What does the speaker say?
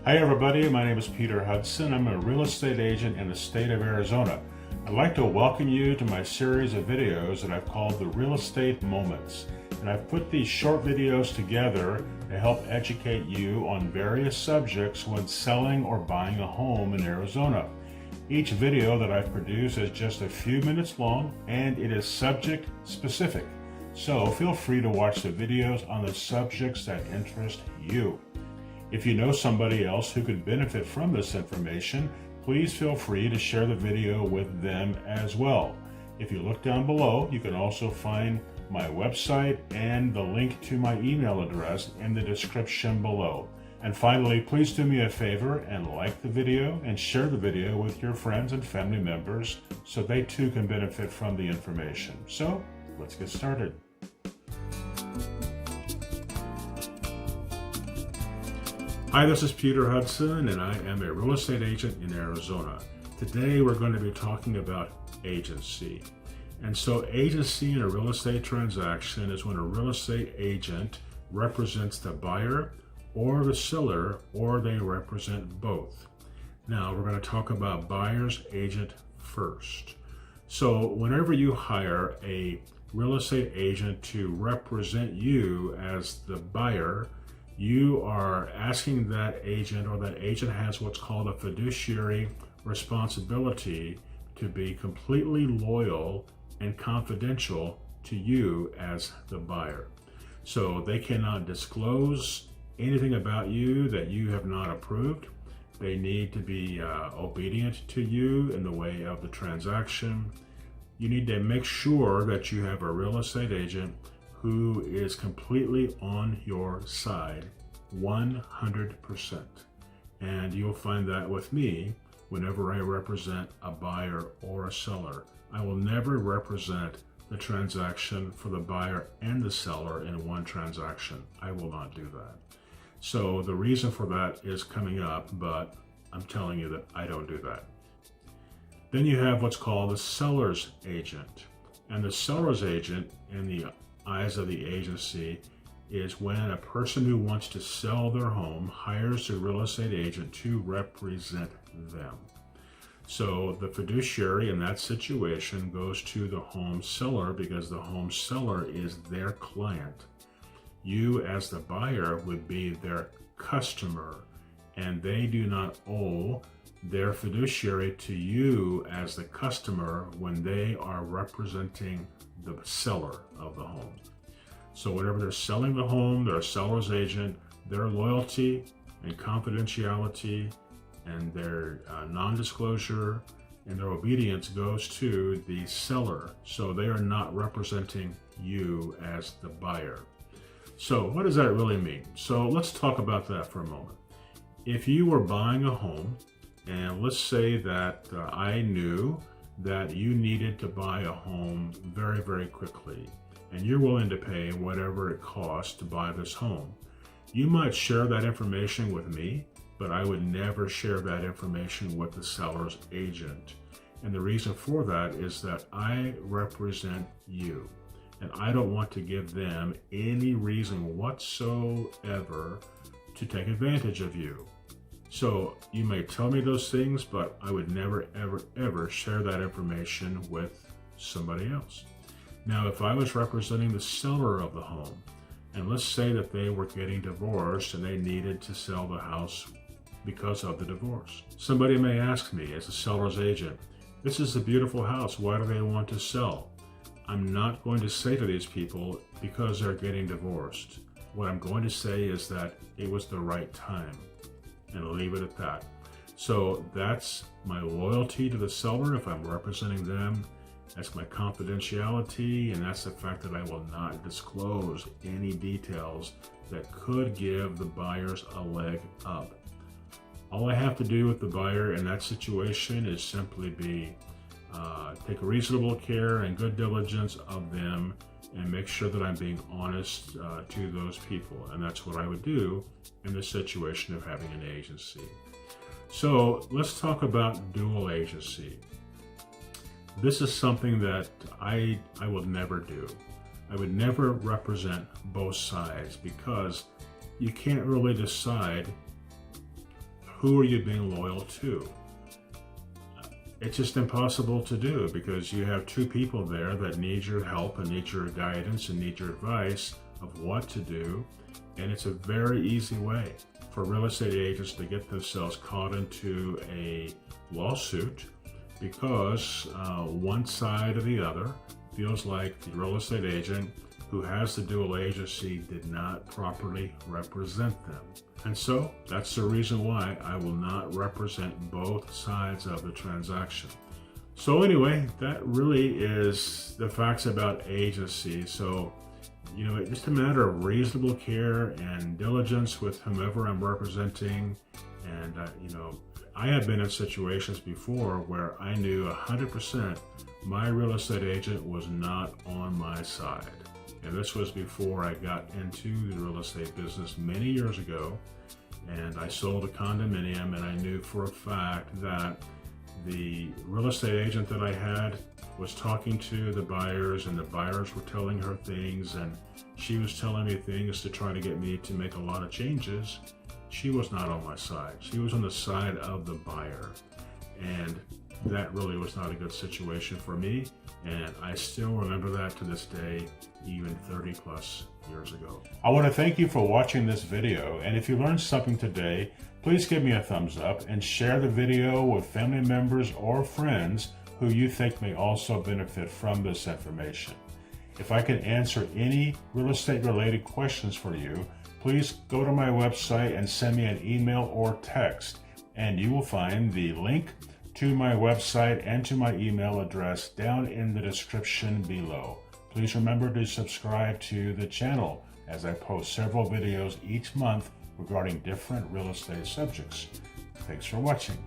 Hi everybody, my name is Peter Hudson. I'm a real estate agent in the state of Arizona. I'd like to welcome you to my series of videos that I've called the Real Estate Moments. And I've put these short videos together to help educate you on various subjects when selling or buying a home in Arizona. Each video that I've produced is just a few minutes long and it is subject specific. So feel free to watch the videos on the subjects that interest you. If you know somebody else who could benefit from this information, please feel free to share the video with them as well. If you look down below, you can also find my website and the link to my email address in the description below. And finally, please do me a favor and like the video and share the video with your friends and family members so they too can benefit from the information. So let's get started. Hi, this is Peter Hudson and I am a real estate agent in Arizona. Today we're going to be talking about agency. And so agency in a real estate transaction is when a real estate agent represents the buyer or the seller, or they represent both. Now we're going to talk about buyer's agent first. So whenever you hire a real estate agent to represent you as the buyer, you are asking that agent, or that agent has what's called a fiduciary responsibility to be completely loyal and confidential to you as the buyer. So they cannot disclose anything about you that you have not approved. They need to be obedient to you in the way of the transaction. You need to make sure that you have a real estate agent who is completely on your side, 100%. And you'll find that with me whenever I represent a buyer or a seller. I will never represent the transaction for the buyer and the seller in one transaction. I will not do that. So the reason for that is coming up, but I'm telling you that I don't do that. Then you have what's called the seller's agent. And the seller's agent, in the eyes of the agency, is when a person who wants to sell their home hires a real estate agent to represent them. So the fiduciary in that situation goes to the home seller because the home seller is their client. You as the buyer would be their customer, and they do not owe their fiduciary to you as the customer when they are representing the seller of the home. So whenever they're selling the home, they're a seller's agent, their loyalty and confidentiality and their non-disclosure and their obedience goes to the seller. So they are not representing you as the buyer. So what does that really mean? So let's talk about that for a moment. If you were buying a home, and let's say that I knew that you needed to buy a home very, very quickly, and you're willing to pay whatever it costs to buy this home, you might share that information with me, but I would never share that information with the seller's agent. And the reason for that is that I represent you. And I don't want to give them any reason whatsoever to take advantage of you. So you may tell me those things, but I would never, ever, ever share that information with somebody else. Now, if I was representing the seller of the home, and let's say that they were getting divorced and they needed to sell the house because of the divorce. Somebody may ask me as a seller's agent, this is a beautiful house, why do they want to sell? I'm not going to say to these people because they're getting divorced. What I'm going to say is that it was the right time, and I'll leave it at that. So that's my loyalty to the seller if I'm representing them. That's my confidentiality, and that's the fact that I will not disclose any details that could give the buyers a leg up. All I have to do with the buyer in that situation is simply take reasonable care and good diligence of them and make sure that I'm being honest to those people. And that's what I would do in the situation of having an agency. So let's talk about dual agency. This is something that I will never do. I would never represent both sides because you can't really decide who are you being loyal to? It's just impossible to do because you have two people there that need your help and need your guidance and need your advice of what to do. And it's a very easy way for real estate agents to get themselves caught into a lawsuit because one side or the other feels like the real estate agent who has the dual agency did not properly represent them. And so that's the reason why I will not represent both sides of the transaction. So anyway, that really is the facts about agency. So, it's just a matter of reasonable care and diligence with whomever I'm representing. And, I have been in situations before where I knew 100% my real estate agent was not on my side. And this was before I got into the real estate business many years ago. And I sold a condominium, and I knew for a fact that the real estate agent that I had was talking to the buyers, and the buyers were telling her things, and she was telling me things to try to get me to make a lot of changes. She was not on my side. She was on the side of the buyer. And that really was not a good situation for me. And I still remember that to this day, even 30 plus years ago. I want to thank you for watching this video. And if you learned something today, please give me a thumbs up and share the video with family members or friends who you think may also benefit from this information. If I can answer any real estate related questions for you, please go to my website and send me an email or text, and you will find the link to my website and to my email address down in the description below. Please remember to subscribe to the channel as I post several videos each month regarding different real estate subjects. Thanks for watching.